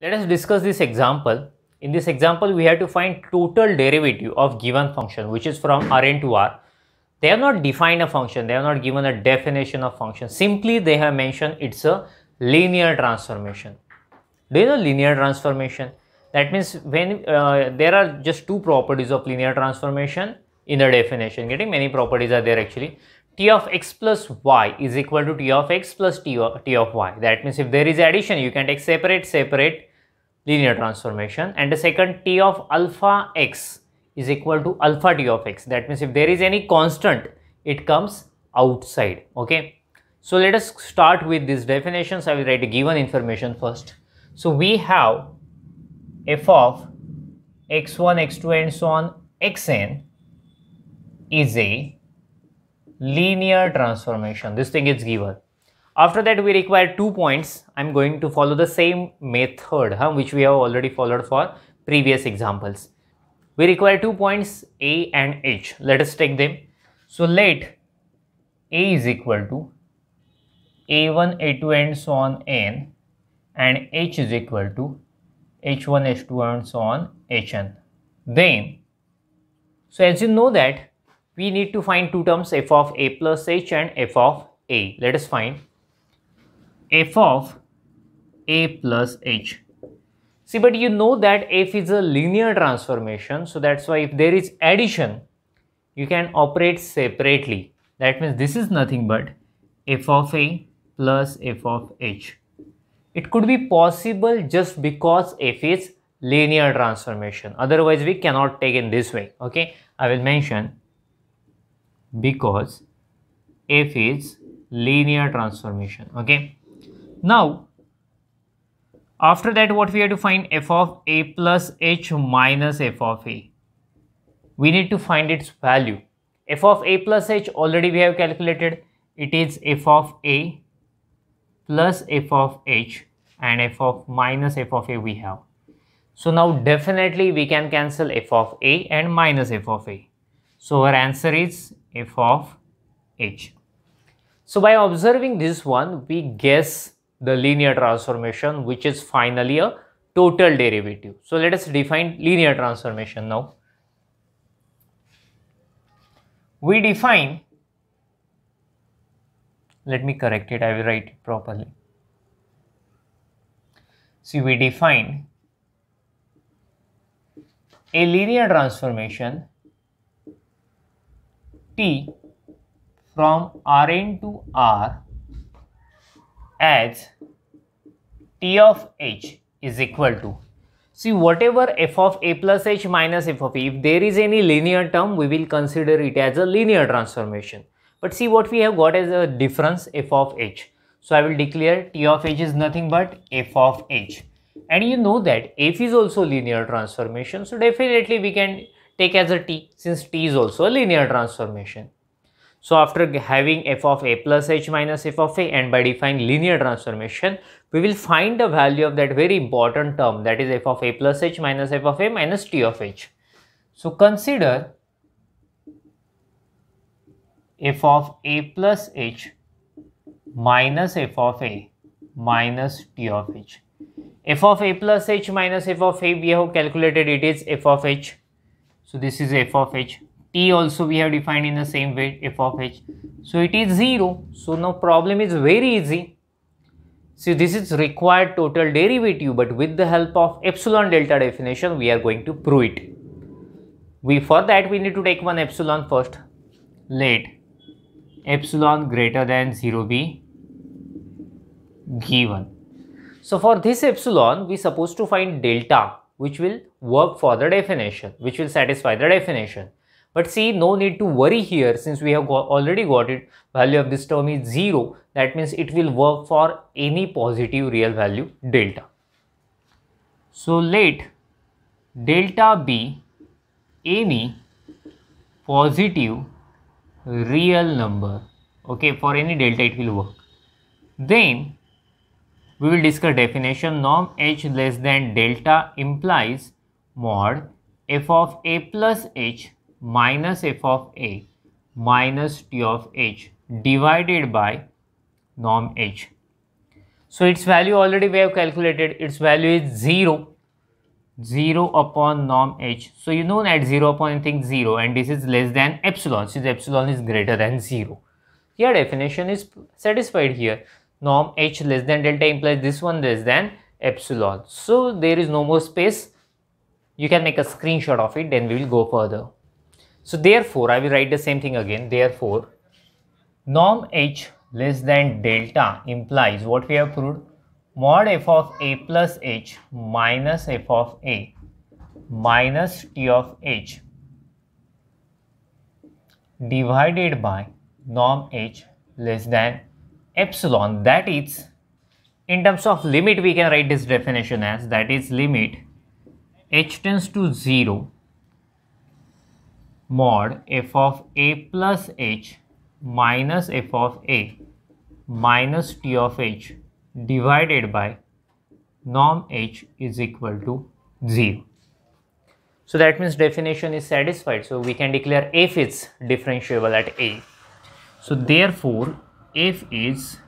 Let us discuss this example. In this example, we have to find total derivative of given function, which is from Rn to R. They have not defined a function, they have not given a definition of function. Simply they have mentioned it's a linear transformation. Do you know linear transformation? That means when there are just two properties of linear transformation in the definition. Getting many properties are there actually. T of x plus y is equal to T of x plus T of y. That means if there is addition, you can take separate linear transformation. And the second, T of alpha x is equal to alpha T of x. That means if there is any constant, it comes outside. Okay. So let us start with these definitions. I will write the given information first. So we have f of x1, x2 and so on xn is a linear transformation. This thing is given. After that we require 2 points. I am going to follow the same method which we have already followed for previous examples. We require 2 points A and H. Let us take them. So let A is equal to A1, A2 and so on n, and H is equal to H1, H2 and so on Hn. Then, so as you know that we need to find two terms, f of a plus h and f of a. Let us find f of a plus h. See, but you know that f is a linear transformation, so that's why if there is addition, you can operate separately. That means this is nothing but f of a plus f of h. It could be possible just because f is linear transformation. Otherwise, we cannot take in this way. Okay, I will mention because f is linear transformation. Okay, now after that what we have to find? F of a plus h minus f of a. We need to find its value. F of a plus h already we have calculated. It is f of a plus f of h and f of minus f of a we have. So now definitely we can cancel f of a and minus f of a. So our answer is f of h. So by observing this one, we guess the linear transformation, which is finally a total derivative. So let us define linear transformation now. We define, let me correct it, I will write it properly. See, we define a linear transformation T from Rn to R as T of h is equal to, see, whatever f of a plus h minus f of a, if there is any linear term, we will consider it as a linear transformation. But see what we have got as a difference, f of h. So I will declare T of h is nothing but f of h. And you know that f is also linear transformation. So definitely we can take as a t, since t is also a linear transformation. So after having f of a plus h minus f of a, and by defining linear transformation, we will find the value of that very important term, that is f of a plus h minus f of a minus t of h. So consider f of a plus h minus f of a minus t of h. F of a plus h minus f of a, we have calculated, it is f of h. So this is f of h. T also we have defined in the same way, f of h. So it is 0. So now problem is very easy. See, this is required total derivative, but with the help of epsilon delta definition, we are going to prove it. For that we need to take one epsilon first. Let epsilon greater than 0 be given. So for this epsilon, we are supposed to find delta, which will work for the definition, which will satisfy the definition. But see, no need to worry here, since we have already got it, value of this term is 0. That means it will work for any positive real value delta. So let delta be any positive real number. Okay, for any delta it will work. Then we will discuss definition. Norm h less than delta implies mod f of a plus h minus f of a minus t of h divided by norm h. So its value already we have calculated. Its value is 0. 0 upon norm h. So you know that 0 upon anything 0, and this is less than epsilon, since epsilon is greater than 0. Your definition is satisfied here. Norm h less than delta implies this one less than epsilon. So there is no more space. You can make a screenshot of it, then we will go further. So therefore, I will write the same thing again. Therefore, norm h less than delta implies what we have proved, mod f of a plus h minus f of a minus t of h divided by norm h less than epsilon. That is, in terms of limit, we can write this definition as, that is limit h tends to 0 mod f of a plus h minus f of a minus t of h divided by norm h is equal to 0. So that means definition is satisfied. So we can declare f is differentiable at a. So therefore, f is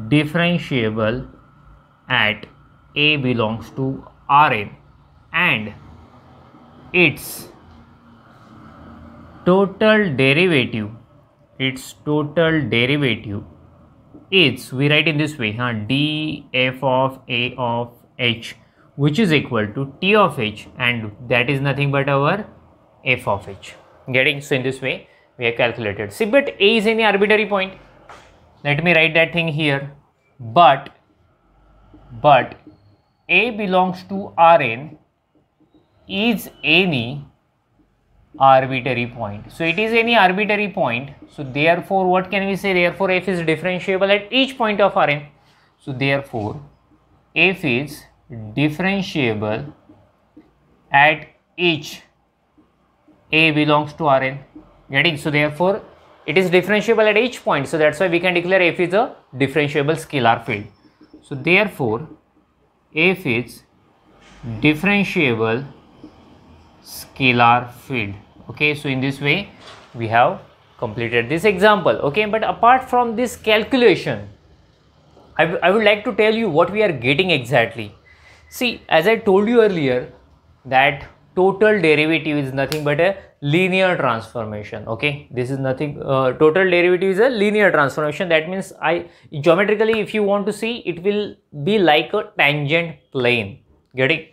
differentiable at a belongs to Rn, and its total derivative is, we write in this way, d f of a of h, which is equal to t of h, and that is nothing but our f of h. Getting? So in this way we have calculated. See, but a is any arbitrary point. Let me write that thing here. But a belongs to Rn is any arbitrary point. So it is any arbitrary point. So therefore, what can we say? Therefore, f is differentiable at each point of Rn. So therefore, f is differentiable at each a belongs to Rn. Getting? So therefore, it is differentiable at each point. So that's why we can declare f is a differentiable scalar field. So therefore, f is differentiable scalar field. Okay, so in this way we have completed this example. Okay, but apart from this calculation, I would like to tell you what we are getting exactly. See, as I told you earlier, that total derivative is nothing but a linear transformation. Okay, this is nothing, total derivative is a linear transformation. That means geometrically, if you want to see, it will be like a tangent plane. Getting?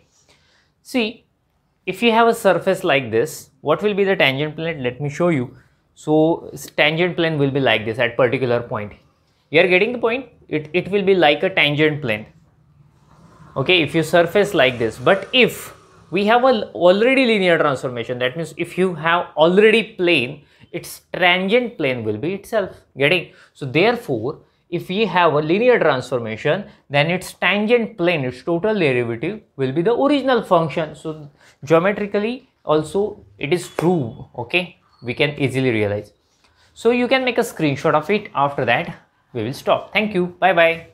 See, if you have a surface like this, what will be the tangent plane? Let me show you. So tangent plane will be like this at particular point. You are getting the point? It will be like a tangent plane. Okay, if you surface like this. But if we have a already linear transformation, that means if you have already plane, its tangent plane will be itself. Getting? So therefore, if we have a linear transformation, then its tangent plane, its total derivative will be the original function. So geometrically also it is true. Okay, we can easily realize. So you can make a screenshot of it. After that we will stop. Thank you. Bye bye.